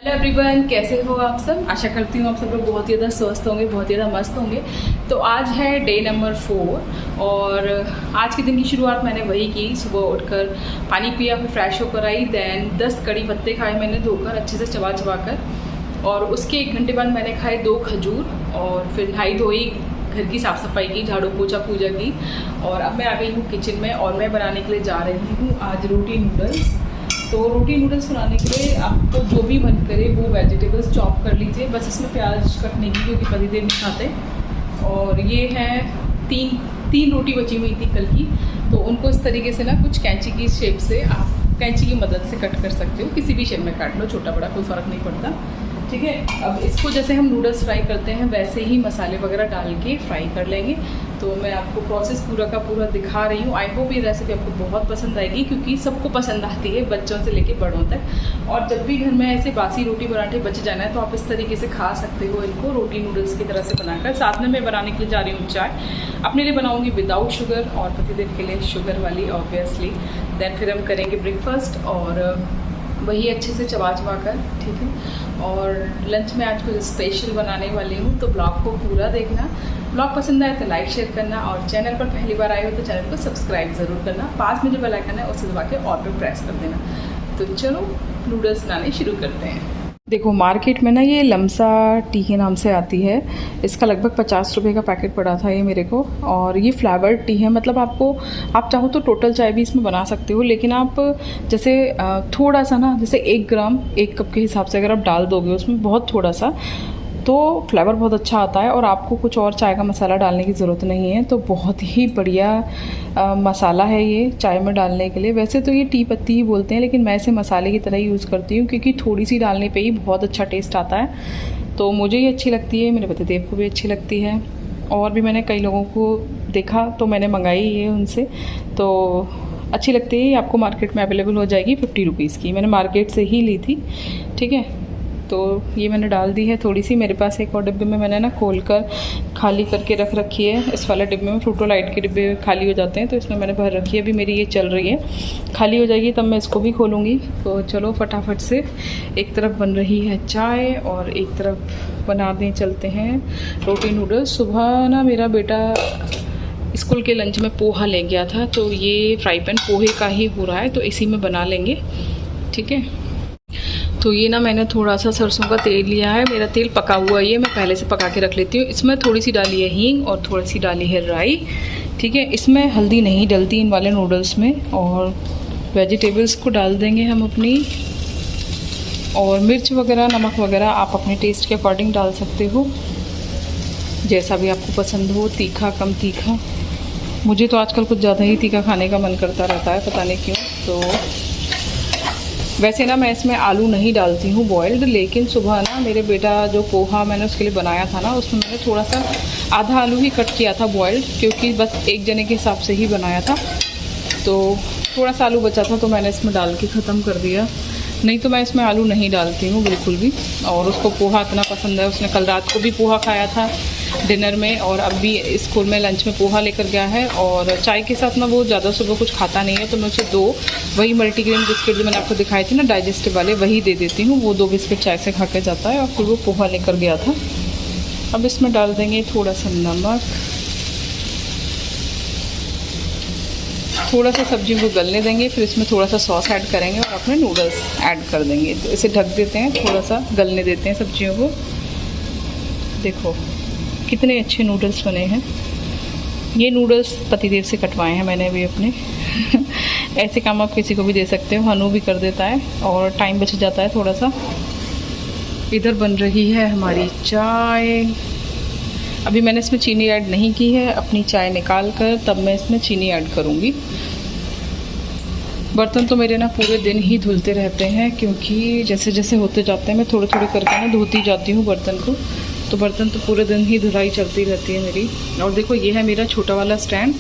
Hello everyone, कैसे हो आप सब। आशा करती हूँ आप सब लोग बहुत ज़्यादा स्वस्थ होंगे, बहुत ज़्यादा मस्त होंगे। तो आज है डे नंबर 4 और आज के दिन की शुरुआत मैंने वही की। सुबह उठकर पानी पिया, फिर फ्रेश होकर आई, देन 10 कड़ी पत्ते खाए मैंने धोकर अच्छे से चबा कर। और उसके 1 घंटे बाद मैंने खाए 2 खजूर और फिर नहाई धोई, घर की साफ़ सफाई की, झाड़ू पोछा पूजा की। और अब मैं आ गई हूँ किचन में और मैं बनाने के लिए जा रही हूँ आज रोटी नूडल्स। तो रोटी नूडल्स बनाने के लिए आपको जो भी मन करे वो वेजिटेबल्स चॉप कर लीजिए, बस इसमें प्याज कटने की क्योंकि पतिदेव नहीं खाते। और ये है तीन रोटी बची हुई थी कल की, तो उनको इस तरीके से ना कुछ कैंची की शेप से आप कैंची की मदद से कट कर सकते हो, किसी भी शेप में काट लो, छोटा बड़ा कोई फ़र्क नहीं पड़ता। ठीक है, अब इसको जैसे हम नूडल्स फ्राई करते हैं वैसे ही मसाले वगैरह डाल के फ्राई कर लेंगे। तो मैं आपको प्रोसेस पूरा का पूरा दिखा रही हूँ। आई होप ये रेसिपी आपको बहुत पसंद आएगी क्योंकि सबको पसंद आती है, बच्चों से लेके बड़ों तक। और जब भी घर में ऐसे बासी रोटी पराठे बच जाना है तो आप इस तरीके से खा सकते हो इनको, रोटी नूडल्स की तरह से बनाकर। साथ में मैं बनाने के लिए जा रही हूँ चाय, अपने लिए बनाऊँगी विदाउट शुगर और पतिदेव के लिए शुगर वाली ऑब्वियसली। देन फिर हम करेंगे ब्रेकफास्ट और वही अच्छे से चबा कर। ठीक है, और लंच में आज कुछ स्पेशल बनाने वाली हूँ, तो ब्लॉग को पूरा देखना। ब्लॉग पसंद आए तो लाइक शेयर करना और चैनल पर पहली बार आए हो तो चैनल को सब्सक्राइब ज़रूर करना। पास में जो बेल आइकन है उसे दबा के ऑल पे प्रेस कर देना। तो चलो नूडल्स बनाने शुरू करते हैं। देखो, मार्केट में ना ये लमसा टी के नाम से आती है, इसका लगभग 50 रुपये का पैकेट पड़ा था ये मेरे को। और ये फ्लेवर्ड टी है, मतलब आप चाहो तो टोटल चाय भी इसमें बना सकते हो, लेकिन आप जैसे थोड़ा सा ना, जैसे 1 ग्राम 1 कप के हिसाब से अगर आप डाल दोगे उसमें बहुत थोड़ा सा, तो फ्लेवर बहुत अच्छा आता है और आपको कुछ और चाय का मसाला डालने की ज़रूरत नहीं है। तो बहुत ही बढ़िया मसाला है ये चाय में डालने के लिए। वैसे तो ये टी पत्ती ही बोलते हैं, लेकिन मैं इसे मसाले की तरह ही यूज़ करती हूँ क्योंकि थोड़ी सी डालने पे ही बहुत अच्छा टेस्ट आता है। तो मुझे ये अच्छी लगती है, मेरे पतिदेव को भी अच्छी लगती है, और भी मैंने कई लोगों को देखा तो मैंने मंगाई है उनसे, तो अच्छी लगती है। आपको मार्केट में अवेलेबल हो जाएगी 50 रुपीज़ की, मैंने मार्केट से ही ली थी। ठीक है, तो ये मैंने डाल दी है थोड़ी सी। मेरे पास एक और डिब्बे में मैंने ना खोल कर खाली करके रख रखी है। इस वाले डिब्बे में फ्रूटो लाइट के डिब्बे खाली हो जाते हैं, तो इसमें मैंने भर रखी है। अभी मेरी ये चल रही है, खाली हो जाएगी तब मैं इसको भी खोलूँगी। तो चलो फटाफट से, एक तरफ बन रही है चाय और एक तरफ बनाने चलते हैं रोटी नूडल्स। सुबह ना मेरा बेटा स्कूल के लंच में पोहा ले गया था, तो ये फ्राई पैन पोहे का ही हो रहा है, तो इसी में बना लेंगे। ठीक है, तो ये ना मैंने थोड़ा सा सरसों का तेल लिया है, मेरा तेल पका हुआ ही है, मैं पहले से पका के रख लेती हूँ। इसमें थोड़ी सी डाली है हींग और थोड़ी सी डाली है राई। ठीक है, इसमें हल्दी नहीं डलती इन वाले नूडल्स में। और वेजिटेबल्स को डाल देंगे हम अपनी, और मिर्च वगैरह नमक वगैरह आप अपने टेस्ट के अकॉर्डिंग डाल सकते हो, जैसा भी आपको पसंद हो, तीखा कम तीखा। मुझे तो आजकल कुछ ज़्यादा ही तीखा खाने का मन करता रहता है, पता नहीं क्यों। तो वैसे ना मैं इसमें आलू नहीं डालती हूँ बॉयल्ड, लेकिन सुबह ना मेरे बेटा जो पोहा मैंने उसके लिए बनाया था ना, उसमें मैंने थोड़ा सा आधा आलू ही कट किया था बॉयल्ड, क्योंकि बस एक जने के हिसाब से ही बनाया था। तो थोड़ा सा आलू बचा था तो मैंने इसमें डाल के ख़त्म कर दिया, नहीं तो मैं इसमें आलू नहीं डालती हूँ बिल्कुल भी। और उसको पोहा इतना पसंद है, उसने कल रात को भी पोहा खाया था डिनर में, और अब भी स्कूल में लंच में पोहा लेकर गया है। और चाय के साथ ना वो ज़्यादा सुबह कुछ खाता नहीं है, तो मैं उसे 2 वही मल्टीग्रेन बिस्किट जो मैंने आपको दिखाए थे ना डाइजेस्टिव वाले, वही दे देती हूँ। वो 2 बिस्किट चाय से खा के जाता है, और फिर वो पोहा लेकर गया था। अब इसमें डाल देंगे थोड़ा सा नमक, थोड़ा सा सब्जी को गलने देंगे, फिर इसमें थोड़ा सा सॉस ऐड करेंगे और अपने नूडल्स ऐड कर देंगे। तो इसे ढक देते हैं, थोड़ा सा गलने देते हैं सब्जियों को। देखो कितने अच्छे नूडल्स बने हैं। ये नूडल्स पतिदेव से कटवाए हैं मैंने अभी अपने ऐसे काम आप किसी को भी दे सकते हो, हनु भी कर देता है और टाइम बच जाता है थोड़ा सा। इधर बन रही है हमारी चाय। अभी मैंने इसमें चीनी ऐड नहीं की है, अपनी चाय निकाल कर तब मैं इसमें चीनी ऐड करूँगी। बर्तन तो मेरे ना पूरे दिन ही धुलते रहते हैं, क्योंकि जैसे जैसे होते जाते हैं मैं थोड़े थोड़े करके ना धोती जाती हूँ बर्तन को, तो बर्तन तो पूरे दिन ही धुलाई चलती रहती है मेरी। और देखो ये है मेरा छोटा वाला स्टैंड,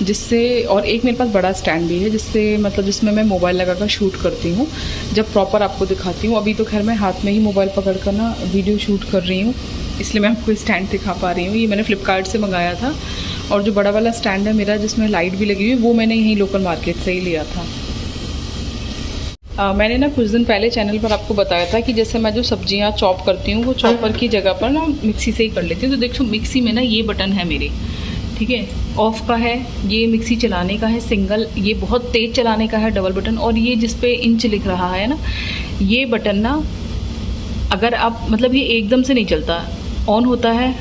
जिससे, और एक मेरे पास बड़ा स्टैंड भी है जिससे मतलब जिसमें मैं मोबाइल लगाकर शूट करती हूँ, जब प्रॉपर आपको दिखाती हूँ। अभी तो खैर मैं हाथ में ही मोबाइल पकड़ कर ना वीडियो शूट कर रही हूँ, इसलिए मैं आपको स्टैंड दिखा पा रही हूँ। ये मैंने फ्लिपकार्ट से मंगाया था, और जो बड़ा वाला स्टैंड है मेरा जिसमें लाइट भी लगी हुई है, वो मैंने यहीं लोकल मार्केट से ही लिया था। मैंने ना कुछ दिन पहले चैनल पर आपको बताया था कि जैसे मैं जो सब्जियां चॉप करती हूँ वो चॉपर की जगह पर ना मिक्सी से ही कर लेती हूँ। तो देखो मिक्सी में ना ये बटन है मेरे, ठीक है, ऑफ़ का है, ये मिक्सी चलाने का है सिंगल, ये बहुत तेज़ चलाने का है डबल बटन, और ये जिस पे इंच लिख रहा है ना, ये बटन ना अगर आप मतलब ये एकदम से नहीं चलता, ऑन होता है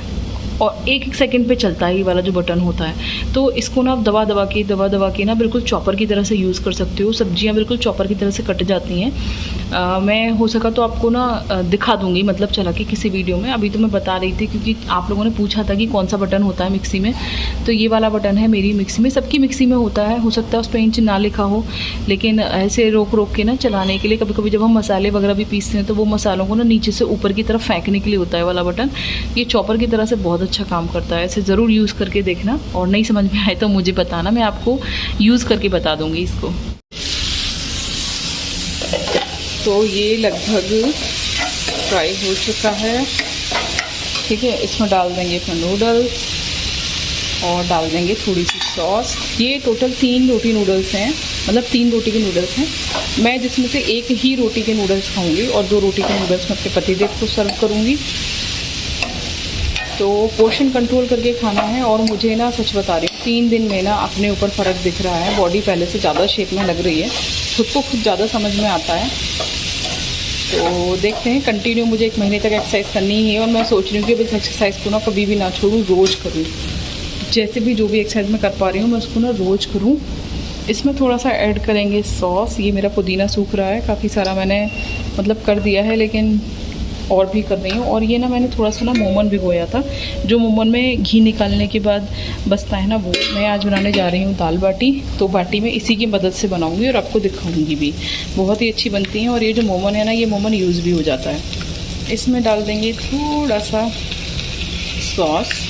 और एक सेकंड पे चलता है ये वाला जो बटन होता है। तो इसको ना आप दबा दबा के ना बिल्कुल चॉपर की तरह से यूज़ कर सकते हो। सब्जियां बिल्कुल चॉपर की तरह से कट जाती हैं। मैं हो सका तो आपको ना दिखा दूंगी, मतलब चला के किसी वीडियो में। अभी तो मैं बता रही थी क्योंकि आप लोगों ने पूछा था कि कौन सा बटन होता है मिक्सी में, तो ये वाला बटन है मेरी मिक्सी में। सबकी मिक्सी में होता है, हो सकता है उस पर इंच ना लिखा हो, लेकिन ऐसे रोक रोक के ना चलाने के लिए, कभी कभी जब हम मसाले वगैरह भी पीसते हैं तो वो मसालों को ना नीचे से ऊपर की तरफ फेंकने के लिए होता है वाला बटन। ये चॉपर की तरह से बहुत अच्छा काम करता है। इसे ज़रूर यूज़ करके देखना, और नहीं समझ में आए तो मुझे बताना, मैं आपको यूज़ करके बता दूंगी इसको। तो ये लगभग फ्राई हो चुका है, ठीक है। इसमें डाल देंगे फिर नूडल्स और डाल देंगे थोड़ी सी सॉस। ये टोटल 3 रोटी नूडल्स हैं, मतलब 3 रोटी के नूडल्स हैं। मैं जिसमें से एक ही रोटी के नूडल्स खाऊंगी और 2 रोटी के नूडल्स मैं अपने पतिदेव को सर्व करूंगी। तो पोर्शन कंट्रोल करके खाना है। और मुझे ना सच बता रही हूँ 3 दिन में ना अपने ऊपर फ़र्क दिख रहा है। बॉडी पहले से ज़्यादा शेप में लग रही है, खुद को खुद ज़्यादा समझ में आता है। तो देखते हैं, कंटिन्यू मुझे 1 महीने तक एक्सरसाइज करनी ही है। और मैं सोच रही हूँ कि इस एक्सरसाइज को ना कभी भी ना छोड़ूँ, रोज़ करूँ। जैसे भी जो भी एक्सरसाइज मैं कर पा रही हूँ मैं उसको ना रोज़ करूँ। इसमें थोड़ा सा ऐड करेंगे सॉस। ये मेरा पुदीना सूख रहा है, काफ़ी सारा मैंने मतलब कर दिया है, लेकिन और भी कर रही हूँ। और ये ना मैंने थोड़ा सा ना मोमन भिगोया था, जो मोमन में घी निकालने के बाद बचता है ना, वो मैं आज बनाने जा रही हूँ दाल बाटी। तो बाटी में इसी की मदद से बनाऊँगी और आपको दिखाऊँगी भी, बहुत ही अच्छी बनती हैं। और ये जो मोमन है ना, ये मोमन यूज़ भी हो जाता है। इसमें डाल देंगे थोड़ा सा सॉस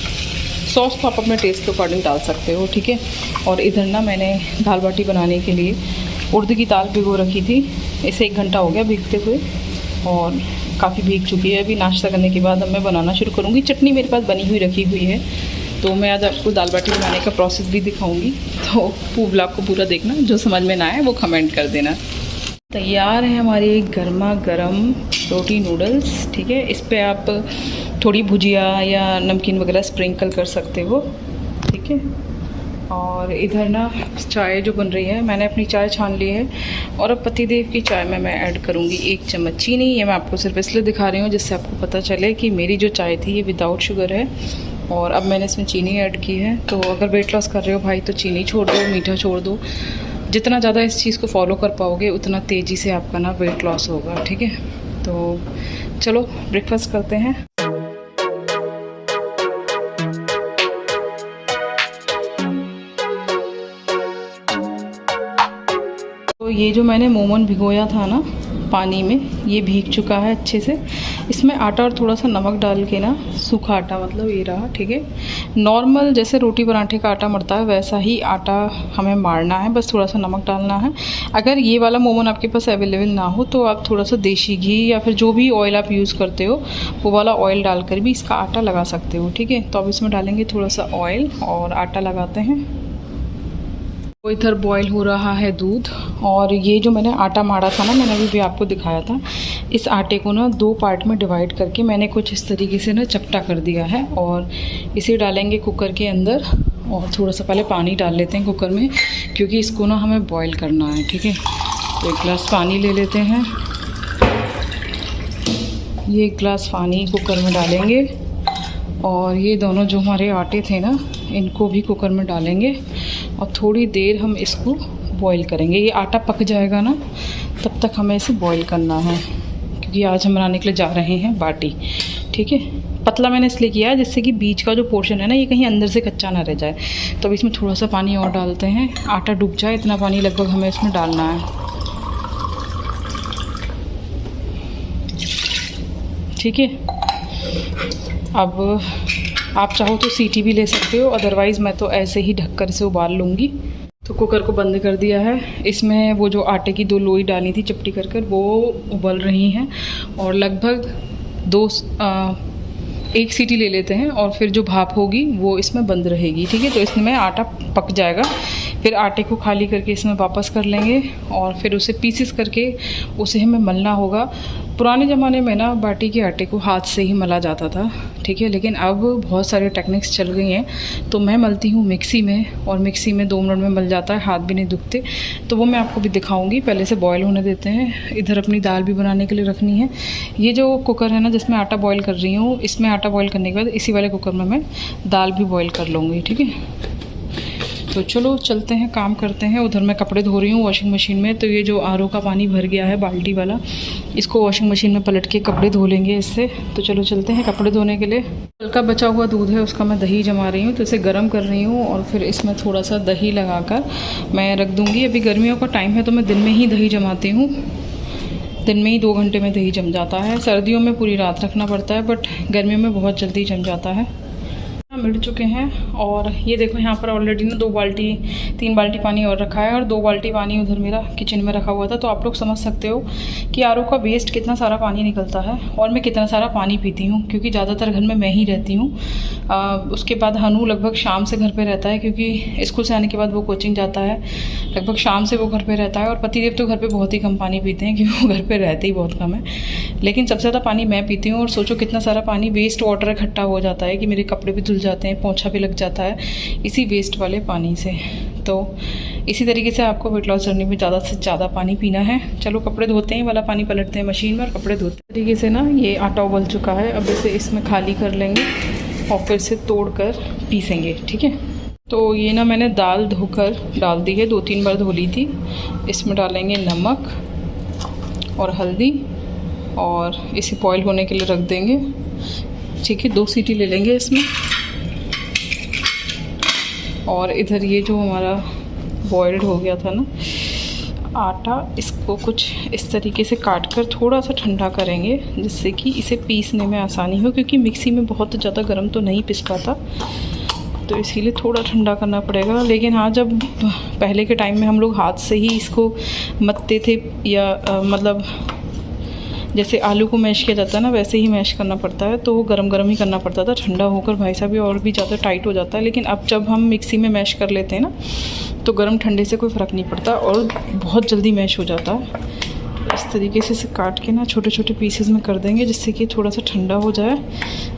तो आप अपने टेस्ट के अकॉर्डिंग डाल सकते हो, ठीक है। और इधर ना मैंने दाल बाटी बनाने के लिए उड़द की दाल भिगो रखी थी। इसे 1 घंटा हो गया भीगते हुए और काफ़ी भीग चुकी है। अभी नाश्ता करने के बाद अब मैं बनाना शुरू करूँगी। चटनी मेरे पास बनी हुई रखी हुई है, तो मैं आज आपको दाल बाटी बनाने का प्रोसेस भी दिखाऊंगी। तो ब्लॉग को पूरा देखना, जो समझ में ना आए वो कमेंट कर देना। तैयार है हमारी गर्मा गर्म रोटी नूडल्स, ठीक है। इस पर आप थोड़ी भुजिया या नमकीन वगैरह स्प्रिंकल कर सकते हो, ठीक है। और इधर ना चाय जो बन रही है, मैंने अपनी चाय छान ली है और अब पतिदेव की चाय में मैं ऐड करूँगी 1 चम्मच चीनी। ये मैं आपको सिर्फ इसलिए दिखा रही हूँ जिससे आपको पता चले कि मेरी जो चाय थी ये विदाउट शुगर है। और अब मैंने इसमें चीनी ऐड की है। तो अगर वेट लॉस कर रहे हो भाई तो चीनी छोड़ दो, मीठा छोड़ दो। जितना ज़्यादा इस चीज़ को फॉलो कर पाओगे उतना तेज़ी से आपका ना वेट लॉस होगा, ठीक है। तो चलो ब्रेकफास्ट करते हैं। तो ये जो मैंने मोमन भिगोया था ना पानी में, ये भीग चुका है अच्छे से। इसमें आटा और थोड़ा सा नमक डाल के ना, सूखा आटा मतलब ये रहा, ठीक है। नॉर्मल जैसे रोटी पराठे का आटा मरता है वैसा ही आटा हमें मारना है, बस थोड़ा सा नमक डालना है। अगर ये वाला मोमन आपके पास अवेलेबल ना हो तो आप थोड़ा सा देसी घी या फिर जो भी ऑयल आप यूज़ करते हो वो वाला ऑयल डालकर भी इसका आटा लगा सकते हो, ठीक है। तो अब इसमें डालेंगे थोड़ा सा ऑयल और आटा लगाते हैं। तो इधर बॉईल हो रहा है दूध। और ये जो मैंने आटा मारा था ना, मैंने अभी भी आपको दिखाया था, इस आटे को ना 2 पार्ट में डिवाइड करके मैंने कुछ इस तरीके से ना चपटा कर दिया है। और इसे डालेंगे कुकर के अंदर। और थोड़ा सा पहले पानी डाल लेते हैं कुकर में, क्योंकि इसको ना हमें बॉईल करना है, ठीक है। तो 1 गिलास पानी ले लेते हैं। ये 1 गिलास पानी कुकर में डालेंगे। और ये दोनों जो हमारे आटे थे ना, इनको भी कुकर में डालेंगे और थोड़ी देर हम इसको बॉईल करेंगे। ये आटा पक जाएगा ना, तब तक हमें इसे बॉईल करना है, क्योंकि आज हम बनाने के लिए जा रहे हैं बाटी, ठीक है। पतला मैंने इसलिए किया है जिससे कि बीच का जो पोर्शन है ना, ये कहीं अंदर से कच्चा ना रह जाए। तो अब इसमें थोड़ा सा पानी और डालते हैं, आटा डूब जाए इतना पानी लगभग हमें इसमें डालना है, ठीक है। अब आप चाहो तो सीटी भी ले सकते हो, अदरवाइज़ मैं तो ऐसे ही ढककर से उबाल लूँगी। तो कुकर को बंद कर दिया है। इसमें वो जो आटे की 2 लोई डाली थी चपटी कर कर, वो उबल रही हैं। और लगभग 1 सीटी ले लेते हैं और फिर जो भाप होगी वो इसमें बंद रहेगी, ठीक है। तो इसमें आटा पक जाएगा। फिर आटे को खाली करके इसमें वापस कर लेंगे और फिर उसे पीसेस करके उसे हमें मलना होगा। पुराने ज़माने में ना बाटी के आटे को हाथ से ही मला जाता था, ठीक है, लेकिन अब बहुत सारे टेक्निक्स चल गई हैं। तो मैं मलती हूँ मिक्सी में, और मिक्सी में 2 मिनट में मल जाता है, हाथ भी नहीं दुखते। तो वो मैं आपको भी दिखाऊंगी। पहले से बॉईल होने देते हैं। इधर अपनी दाल भी बनाने के लिए रखनी है। ये जो कुकर है ना जिसमें आटा बॉईल कर रही हूँ, इसमें आटा बॉईल करने के बाद इसी वाले कुकर में मैं दाल भी बॉईल कर लूँगी, ठीक है। तो चलो चलते हैं, काम करते हैं। उधर मैं कपड़े धो रही हूँ वॉशिंग मशीन में। तो ये जो आरओ का पानी भर गया है बाल्टी वाला, इसको वॉशिंग मशीन में पलट के कपड़े धो लेंगे इससे। तो चलो चलते हैं कपड़े धोने के लिए। कल का बचा हुआ दूध है, उसका मैं दही जमा रही हूँ। तो इसे गर्म कर रही हूँ और फिर इसमें थोड़ा सा दही लगाकर मैं रख दूँगी। अभी गर्मियों का टाइम है तो मैं दिन में ही दही जमाती हूँ। दिन में ही 2 घंटे में दही जम जाता है। सर्दियों में पूरी रात रखना पड़ता है, बट गर्मियों में बहुत जल्दी जम जाता है। मिल चुके हैं और ये देखो यहाँ पर ऑलरेडी ना 3 बाल्टी पानी और रखा है, और 2 बाल्टी पानी उधर मेरा किचन में रखा हुआ था। तो आप लोग समझ सकते हो कि आरओ का वेस्ट कितना सारा पानी निकलता है और मैं कितना सारा पानी पीती हूँ, क्योंकि ज़्यादातर घर में मैं ही रहती हूँ। उसके बाद हनु लगभग शाम से घर पर रहता है, क्योंकि स्कूल से आने के बाद वो कोचिंग जाता है। लगभग शाम से वो घर पर रहता है, और पतिदेव तो घर पर बहुत ही कम पानी पीते हैं, क्योंकि वो घर पर रहते ही बहुत कम है। लेकिन सबसे ज़्यादा पानी मैं पीती हूँ। और सोचो कितना सारा पानी वेस्ट वाटर इकट्ठा हो जाता है कि मेरे कपड़े भी धुल जाते हैं, पोंछा भी लग जाता है इसी वेस्ट वाले पानी से। तो इसी तरीके से आपको वेट लॉस जर्नी में ज़्यादा से ज़्यादा पानी पीना है। चलो कपड़े धोते हैं, वाला पानी पलटते हैं मशीन में और कपड़े धोते हैं। तरीके से ना ये आटा उबल चुका है। अब इसे इसमें खाली कर लेंगे और फिर से तोड़कर पीसेंगे, ठीक है। तो ये ना मैंने दाल धोकर डाल दी है, 2-3 बार धो ली थी। इसमें डालेंगे नमक और हल्दी और इसे बॉईल होने के लिए रख देंगे, ठीक है। 2 सीटी ले लेंगे इसमें। और इधर ये जो हमारा बॉइल्ड हो गया था ना आटा, इसको कुछ इस तरीके से काट कर थोड़ा सा ठंडा करेंगे, जिससे कि इसे पीसने में आसानी हो, क्योंकि मिक्सी में बहुत ज़्यादा गर्म तो नहीं पिस पाता, तो इसीलिए थोड़ा ठंडा करना पड़ेगा। लेकिन हाँ, जब पहले के टाइम में हम लोग हाथ से ही इसको मथते थे, या मतलब जैसे आलू को मैश किया जाता है ना, वैसे ही मैश करना पड़ता है। तो वो गरम गरम ही करना पड़ता था। ठंडा होकर भाई साहब ये और भी ज़्यादा टाइट हो जाता है। लेकिन अब जब हम मिक्सी में मैश कर लेते हैं ना, तो गरम ठंडे से कोई फ़र्क नहीं पड़ता और बहुत जल्दी मैश हो जाता है। इस तरीके से इसे काट के ना छोटे छोटे पीसेस में कर देंगे, जिससे कि थोड़ा सा ठंडा हो जाए।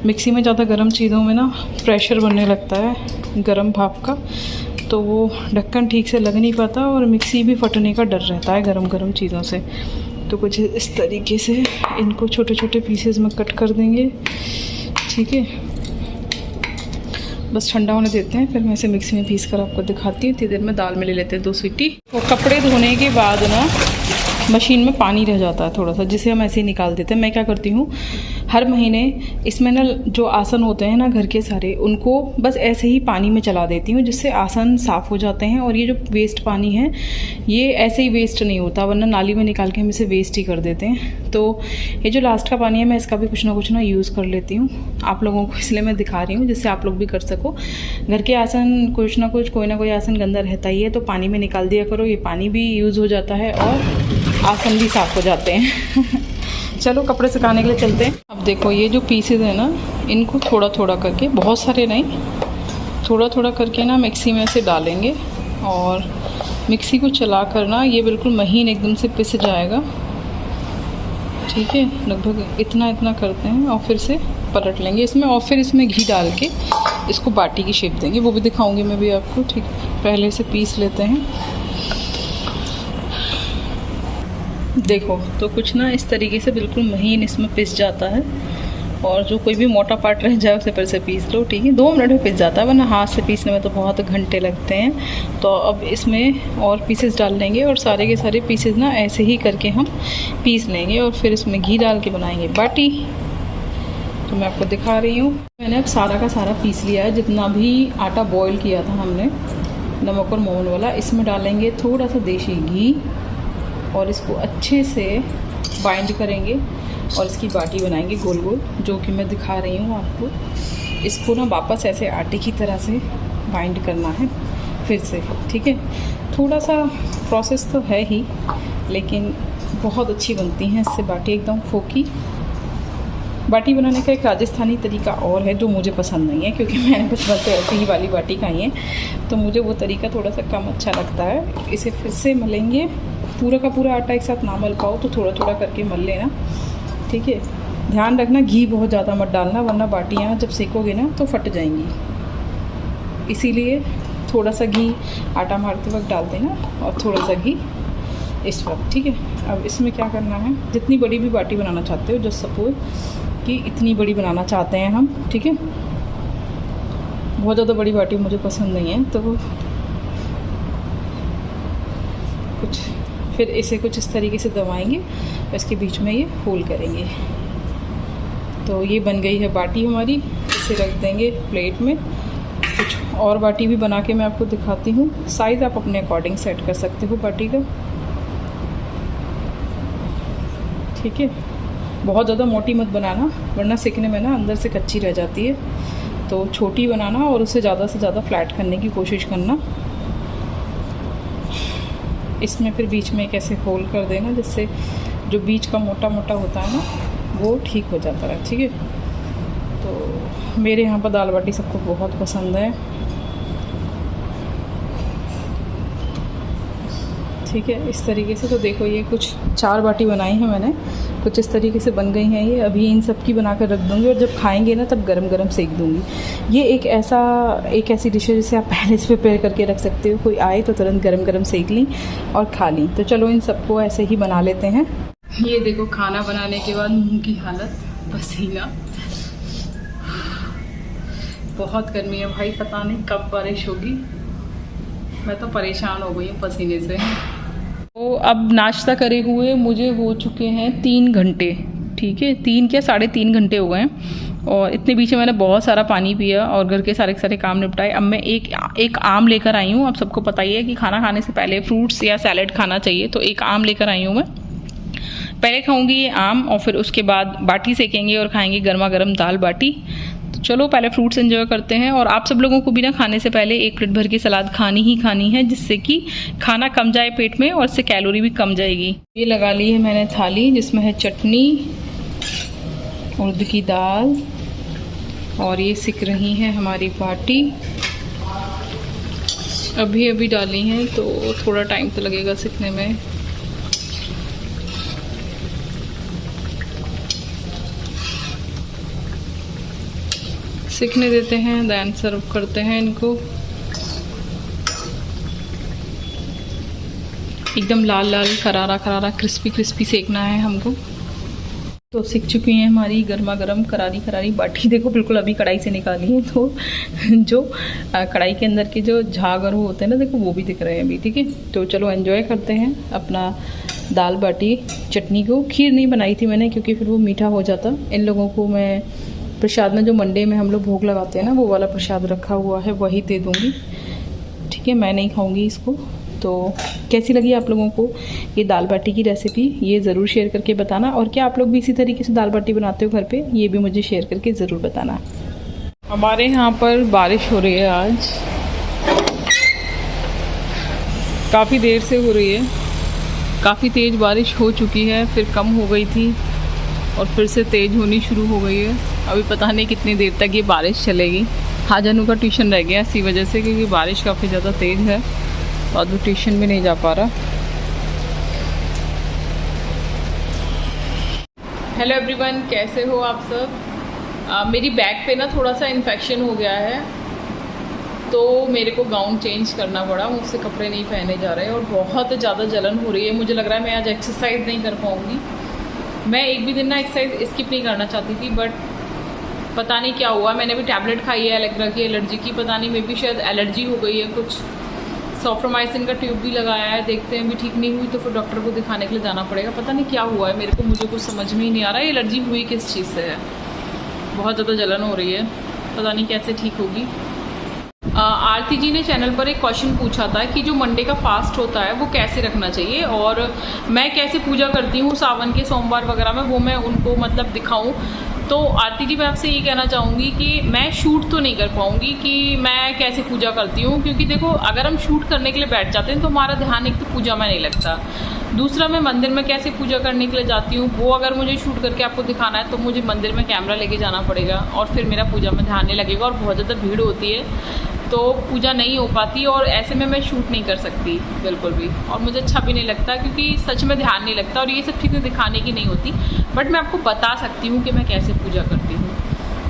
मिक्सी में ज़्यादा गर्म चीज़ों में ना प्रेशर बनने लगता है गर्म भाप का, तो वो ढक्कन ठीक से लग नहीं पाता और मिक्सी भी फटने का डर रहता है गरम चीज़ों से। तो कुछ इस तरीके से इनको छोटे छोटे पीसेस में कट कर देंगे, ठीक है। बस ठंडा होने देते हैं, फिर मैं इसे मिक्सी में पीस कर आपको दिखाती हूँ। इतनी देर में दाल में ले लेते हैं 2 सीटी। तो कपड़े धोने के बाद ना मशीन में पानी रह जाता है थोड़ा सा, जिसे हम ऐसे ही निकाल देते हैं। मैं क्या करती हूँ, हर महीने इसमें ना जो आसन होते हैं ना घर के सारे, उनको बस ऐसे ही पानी में चला देती हूँ, जिससे आसन साफ़ हो जाते हैं। और ये जो वेस्ट पानी है ये ऐसे ही वेस्ट नहीं होता, वरना नाली में निकाल के हम इसे वेस्ट ही कर देते हैं। तो ये जो लास्ट का पानी है, मैं इसका भी कुछ ना यूज़ कर लेती हूँ आप लोगों को, इसलिए मैं दिखा रही हूँ, जिससे आप लोग भी कर सको। घर के आसन कोई ना कोई आसन गंदा रहता ही है, तो पानी में निकाल दिया करो। ये पानी भी यूज़ हो जाता है और आसन भी साफ़ हो जाते हैं। चलो कपड़े सुखाने के लिए चलते हैं। अब देखो ये जो पीसेज है ना, इनको थोड़ा थोड़ा करके, बहुत सारे नहीं, थोड़ा थोड़ा करके ना मिक्सी में से डालेंगे और मिक्सी को चला कर ना ये बिल्कुल महीन एकदम से पिस जाएगा, ठीक है। लगभग इतना करते हैं और फिर से पलट लेंगे इसमें, और फिर इसमें घी डाल के इसको बाटी की शेप देंगे। वो भी दिखाऊंगी मैं भी आपको, ठीक। पहले से पीस लेते हैं। देखो तो कुछ ना इस तरीके से बिल्कुल महीन इसमें पिस जाता है, और जो कोई भी मोटा पार्ट रह जाए उसे फिर से पीस लो, ठीक है। 2 मिनट में पिस जाता है, वरना हाथ से पीसने में तो बहुत घंटे लगते हैं। तो अब इसमें और पीसेस डाल लेंगे और सारे के सारे पीसेस ना ऐसे ही करके हम पीस लेंगे, और फिर इसमें घी डाल के बनाएंगे बाटी। तो मैं आपको दिखा रही हूँ, मैंने अब सारा का सारा पीस लिया है। जितना भी आटा बॉईल किया था हमने नमक और मोहन वाला, इसमें डालेंगे थोड़ा सा देसी घी और इसको अच्छे से बाइंड करेंगे और इसकी बाटी बनाएंगे गोल गोल, जो कि मैं दिखा रही हूँ आपको। इसको ना वापस ऐसे आटे की तरह से बाइंड करना है फिर से, ठीक है। थोड़ा सा प्रोसेस तो है ही, लेकिन बहुत अच्छी बनती हैं इससे बाटी, एकदम फोकी। बाटी बनाने का एक राजस्थानी तरीका और है जो मुझे पसंद नहीं है, क्योंकि मैंने बचपन से ऐसी ही वाली बाटी खाई है, तो मुझे वो तरीका थोड़ा सा कम अच्छा लगता है। इसे फिर से मलेंगे, पूरा का पूरा आटा एक साथ ना मल पाओ तो थोड़ा थोड़ा करके मल लेना, ठीक है। ध्यान रखना घी बहुत ज़्यादा मत डालना, वरना बाटियाँ जब सेकोगे ना तो फट जाएंगी, इसीलिए थोड़ा सा घी आटा मारते वक्त डाल देना और थोड़ा सा घी इस वक्त, ठीक है। अब इसमें क्या करना है, जितनी बड़ी भी बाटी बनाना चाहते हो, जस्ट सपोज कि इतनी बड़ी बनाना चाहते हैं हम, ठीक है। बहुत ज़्यादा बड़ी बाटी मुझे पसंद नहीं है, तो कुछ फिर इसे कुछ इस तरीके से दबाएंगे, इसके बीच में ये होल करेंगे। तो ये बन गई है बाटी हमारी, इसे रख देंगे प्लेट में। कुछ और बाटी भी बना के मैं आपको दिखाती हूँ। साइज़ आप अपने अकॉर्डिंग सेट कर सकते हो बाटी का, ठीक है। बहुत ज़्यादा मोटी मत बनाना, वरना सेकने में ना अंदर से कच्ची रह जाती है। तो छोटी बनाना और उसे ज़्यादा से ज़्यादा फ्लैट करने की कोशिश करना। इसमें फिर बीच में एक ऐसे होल कर देना, जिससे जो बीच का मोटा मोटा होता है ना वो ठीक हो जाता है, ठीक है। तो मेरे यहाँ पर दाल बाटी सबको बहुत पसंद है, ठीक है। इस तरीके से तो देखो ये कुछ 4 बाटी बनाई हैं मैंने, कुछ इस तरीके से बन गई हैं ये। अभी इन सब की बना कर रख दूँगी और जब खाएंगे ना तब गरम गरम सेक दूँगी। ये एक ऐसी डिश है जिसे आप पहले से प्रिपेयर करके रख सकते हो, कोई आए तो तुरंत गरम गरम सेक ली और खा ली। तो चलो इन सबको ऐसे ही बना लेते हैं। ये देखो खाना बनाने के बाद मुँह की हालत, पसीना, बहुत गर्मी है भाई, पता नहीं कब बारिश होगी। मैं तो परेशान हो गई हूँ पसीने से। तो अब नाश्ता करे हुए मुझे हो चुके हैं 3 घंटे, ठीक है। 3 क्या 3.5 घंटे हो गए हैं, और इतने बीच में मैंने बहुत सारा पानी पिया और घर के सारे काम निपटाए। अब मैं एक आम लेकर आई हूँ। आप सबको पता ही है कि खाना खाने से पहले फ्रूट्स या सैलेड खाना चाहिए, तो एक आम लेकर आई हूँ मैं। पहले खाऊंगी ये आम और फिर उसके बाद बाटी सेकेंगे और खाएंगे गर्मा गर्म दाल बाटी। तो चलो पहले फ्रूट्स एंजॉय करते हैं। और आप सब लोगों को भी ना खाने से पहले 1 प्लेट भर की सलाद खानी ही खानी है, जिससे कि खाना कम जाए पेट में और इससे कैलोरी भी कम जाएगी। ये लगा ली है मैंने थाली, जिसमें है चटनी, उड़द की दाल, और ये सिक रही है हमारी बाटी। अभी अभी डाली हैं तो थोड़ा टाइम तो लगेगा सिकने में। सिकने देते हैं, देन सर्व करते हैं इनको। एकदम लाल लाल करारा करारा क्रिस्पी क्रिस्पी सेकना है हमको। तो सिक चुकी हैं हमारी गर्मा गर्म करारी करारी बाटी। देखो बिल्कुल अभी कढ़ाई से निकाली है, तो जो कढ़ाई के अंदर के जो झाग और वो होते हैं ना, देखो वो भी दिख रहे हैं अभी, ठीक है। तो चलो एंजॉय करते हैं अपना दाल बाटी चटनी को। खीर नहीं बनाई थी मैंने, क्योंकि फिर वो मीठा हो जाता। इन लोगों को मैं प्रसाद में, जो मंडे में हम लोग भोग लगाते हैं ना, वो वाला प्रसाद रखा हुआ है, वही दे दूँगी, ठीक है। मैं नहीं खाऊंगी इसको। तो कैसी लगी आप लोगों को ये दाल बाटी की रेसिपी, ये ज़रूर शेयर करके बताना। और क्या आप लोग भी इसी तरीके से दाल बाटी बनाते हो घर पे, ये भी मुझे शेयर करके ज़रूर बताना। हमारे यहाँ पर बारिश हो रही है आज, काफ़ी देर से हो रही है। काफ़ी तेज़ बारिश हो चुकी है, फिर कम हो गई थी और फिर से तेज़ होनी शुरू हो गई है। अभी पता नहीं कितनी देर तक ये बारिश चलेगी। हाजनू का ट्यूशन रह गया इसी वजह से, क्योंकि बारिश काफ़ी ज़्यादा तेज़ है और वो ट्यूशन भी नहीं जा पा रहा। हेलो एवरीवन, कैसे हो आप सब। मेरी बैक पे ना थोड़ा सा इन्फेक्शन हो गया है, तो मेरे को गाउन चेंज करना पड़ा। मुझसे कपड़े नहीं पहने जा रहे और बहुत ज़्यादा जलन हो रही है। मुझे लग रहा है मैं आज एक्सरसाइज नहीं कर पाऊँगी। मैं एक भी दिन ना एक्सरसाइज स्किप नहीं करना चाहती थी, बट पता नहीं क्या हुआ। मैंने भी टैबलेट खाई है एलेग्रा की एलर्जी की, पता नहीं मे भी शायद एलर्जी हो गई है कुछ। सॉफ्रोमाइसिन का ट्यूब भी लगाया है, देखते हैं भी ठीक नहीं हुई तो फिर डॉक्टर को दिखाने के लिए जाना पड़ेगा। पता नहीं क्या हुआ है मेरे को, मुझे कुछ समझ में ही नहीं आ रहा है एलर्जी हुई किस चीज़ से है। बहुत ज़्यादा जलन हो रही है, पता नहीं कैसे ठीक होगी। आरती जी ने चैनल पर एक क्वेश्चन पूछा था कि जो मंडे का फास्ट होता है वो कैसे रखना चाहिए और मैं कैसे पूजा करती हूँ सावन के सोमवार वगैरह में, वो मैं उनको मतलब दिखाऊं। तो आरती जी मैं आपसे ये कहना चाहूँगी कि मैं शूट तो नहीं कर पाऊँगी कि मैं कैसे पूजा करती हूँ, क्योंकि देखो अगर हम शूट करने के लिए बैठ जाते हैं तो हमारा ध्यान एक तो पूजा में नहीं लगता। दूसरा, मैं मंदिर में कैसे पूजा करने के लिए जाती हूँ वो अगर मुझे शूट करके आपको दिखाना है तो मुझे मंदिर में कैमरा लेके जाना पड़ेगा और फिर मेरा पूजा में ध्यान नहीं लगेगा और बहुत ज़्यादा भीड़ होती है तो पूजा नहीं हो पाती और ऐसे में मैं शूट नहीं कर सकती बिल्कुल भी, और मुझे अच्छा भी नहीं लगता क्योंकि सच में ध्यान नहीं लगता और ये सब चीज़ें दिखाने की नहीं होती। बट मैं आपको बता सकती हूँ कि मैं कैसे पूजा करती हूँ।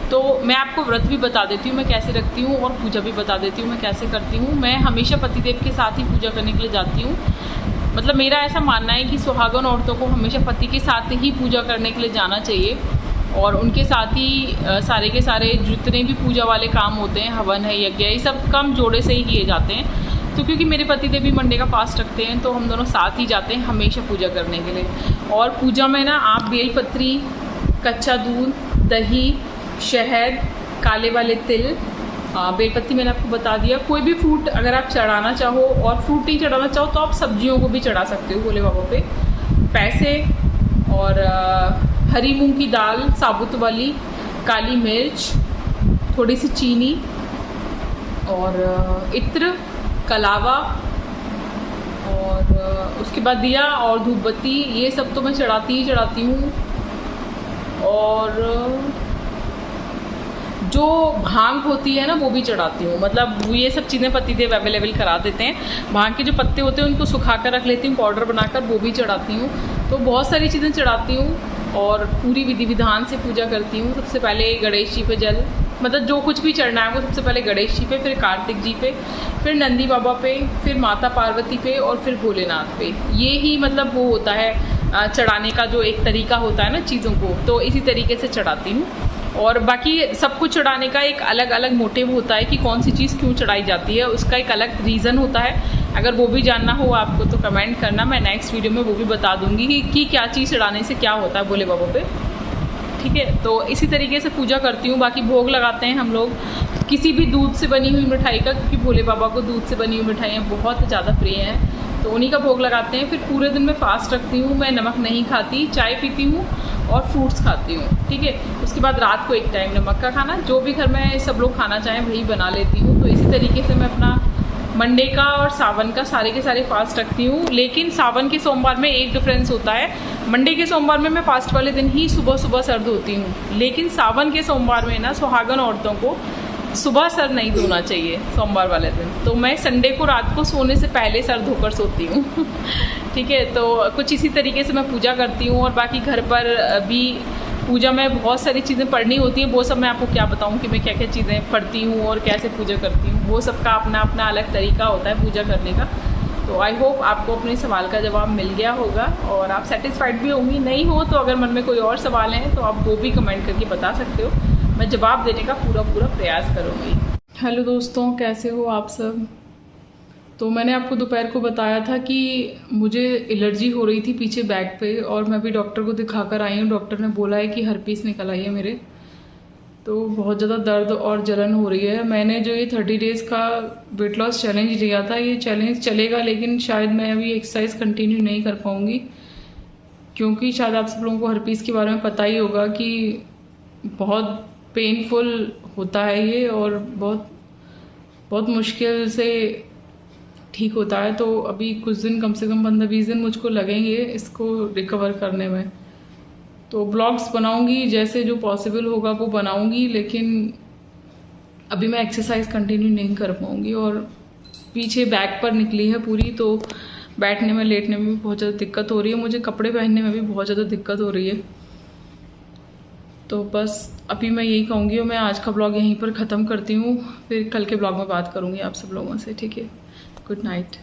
तो मैं आपको व्रत भी बता देती हूँ मैं कैसे रखती हूँ और पूजा भी बता देती हूँ मैं कैसे करती हूँ। मैं हमेशा पतिदेव के साथ ही पूजा करने के लिए जाती हूँ। मतलब मेरा ऐसा मानना है कि सुहागन औरतों को हमेशा पति के साथ ही पूजा करने के लिए जाना चाहिए और उनके साथ ही सारे के सारे जितने भी पूजा वाले काम होते हैं, हवन है, यज्ञ, ये सब काम जोड़े से ही किए जाते हैं। तो क्योंकि मेरे पतिदेव भी मंडे का फास्ट रखते हैं तो हम दोनों साथ ही जाते हैं हमेशा पूजा करने के लिए। और पूजा में ना आप बेलपत्री, कच्चा दूध, दही, शहद, काले वाले तिल, बेलपत्ती मैंने आपको बता दिया। कोई भी फ्रूट अगर आप चढ़ाना चाहो और फ्रूट नहीं चढ़ाना चाहो तो आप सब्जियों को भी चढ़ा सकते हो भोले बाबा पे। पैसे और हरी मूंग की दाल साबुत वाली, काली मिर्च, थोड़ी सी चीनी और इत्र, कलावा और उसके बाद दिया और धूप बत्ती, ये सब तो मैं चढ़ाती ही चढ़ाती हूँ। और जो भांग होती है ना वो भी चढ़ाती हूँ। मतलब ये सब चीज़ें पतिदेव अवेलेबल करा देते हैं। भांग के जो पत्ते होते हैं उनको सुखा कर रख लेती हूँ पाउडर बनाकर, वो भी चढ़ाती हूँ। तो बहुत सारी चीज़ें चढ़ाती हूँ और पूरी विधि विधान से पूजा करती हूँ। सबसे पहले गणेश जी पे जल, मतलब जो कुछ भी चढ़ना है वो सबसे पहले गणेश जी पे, फिर कार्तिक जी पे, फिर नंदी बाबा पे, फिर माता पार्वती पे और फिर भोलेनाथ पे। ये ही मतलब वो होता है चढ़ाने का जो एक तरीका होता है ना चीज़ों को, तो इसी तरीके से चढ़ाती हूँ। और बाकी सब कुछ चढ़ाने का एक अलग अलग मोटिव होता है कि कौन सी चीज़ क्यों चढ़ाई जाती है, उसका एक अलग रीज़न होता है। अगर वो भी जानना हो आपको तो कमेंट करना, मैं नेक्स्ट वीडियो में वो भी बता दूंगी कि क्या चीज़ चढ़ाने से क्या होता है भोले बाबा पे। ठीक है, तो इसी तरीके से पूजा करती हूँ। बाकी भोग लगाते हैं हम लोग किसी भी दूध से बनी हुई मिठाई का, क्योंकि भोले बाबा को दूध से बनी हुई मिठाइयाँ बहुत ज़्यादा प्रिय हैं, तो उन्हीं का भोग लगाते हैं। फिर पूरे दिन मैं फास्ट रखती हूँ, मैं नमक नहीं खाती, चाय पीती हूँ और फ्रूट्स खाती हूँ। ठीक है, उसके बाद रात को एक टाइम नमक का खाना, जो भी घर में सब लोग खाना चाहें वही बना लेती हूँ। तो इसी तरीके से मैं अपना मंडे का और सावन का सारे के सारे फास्ट रखती हूँ। लेकिन सावन के सोमवार में एक डिफरेंस होता है, मंडे के सोमवार में मैं फास्ट वाले दिन ही सुबह सुबह सर धोती हूँ, लेकिन सावन के सोमवार में ना सुहागन औरतों को सुबह सर नहीं धोना चाहिए सोमवार वाले दिन। तो मैं संडे को रात को सोने से पहले सर धोकर सोती हूँ। ठीक है, तो कुछ इसी तरीके से मैं पूजा करती हूँ। और बाकी घर पर भी पूजा में बहुत सारी चीज़ें पढ़नी होती हैं, वो सब मैं आपको क्या बताऊँ कि मैं क्या क्या चीज़ें पढ़ती हूँ और कैसे पूजा करती हूँ। वो सब का अपना अपना अलग तरीका होता है पूजा करने का। तो आई होप आपको अपने सवाल का जवाब मिल गया होगा और आप सेटिस्फाइड भी होंगी। नहीं हो तो अगर मन में कोई और सवाल हैं तो आप वो भी कमेंट करके बता सकते हो, मैं जवाब देने का पूरा प्रयास करूँगी। हेलो दोस्तों, कैसे हो आप सब। तो मैंने आपको दोपहर को बताया था कि मुझे एलर्जी हो रही थी पीछे बैक पे, और मैं भी डॉक्टर को दिखा कर आई हूँ। डॉक्टर ने बोला है कि हर्पीस निकल आई है मेरे, तो बहुत ज़्यादा दर्द और जलन हो रही है। मैंने जो ये 30 डेज़ का वेट लॉस चैलेंज लिया था, ये चैलेंज चलेगा, लेकिन शायद मैं अभी एक्सरसाइज कंटिन्यू नहीं कर पाऊँगी, क्योंकि शायद आप सब लोगों को हर्पीस के बारे में पता ही होगा कि बहुत पेनफुल होता है ये और बहुत मुश्किल से ठीक होता है। तो अभी कुछ दिन, कम से कम 15-20 दिन मुझको लगेंगे इसको रिकवर करने में। तो ब्लॉग्स बनाऊंगी, जैसे जो पॉसिबल होगा वो बनाऊंगी, लेकिन अभी मैं एक्सरसाइज कंटिन्यू नहीं कर पाऊंगी। और पीछे बैक पर निकली है पूरी, तो बैठने में लेटने में भी बहुत ज़्यादा दिक्कत हो रही है, मुझे कपड़े पहनने में भी बहुत ज़्यादा दिक्कत हो रही है। तो बस अभी मैं यही कहूँगी और मैं आज का ब्लॉग यहीं पर ख़त्म करती हूँ, फिर कल के ब्लॉग में बात करूँगी आप सब लोगों से। ठीक है, गुड नाइट।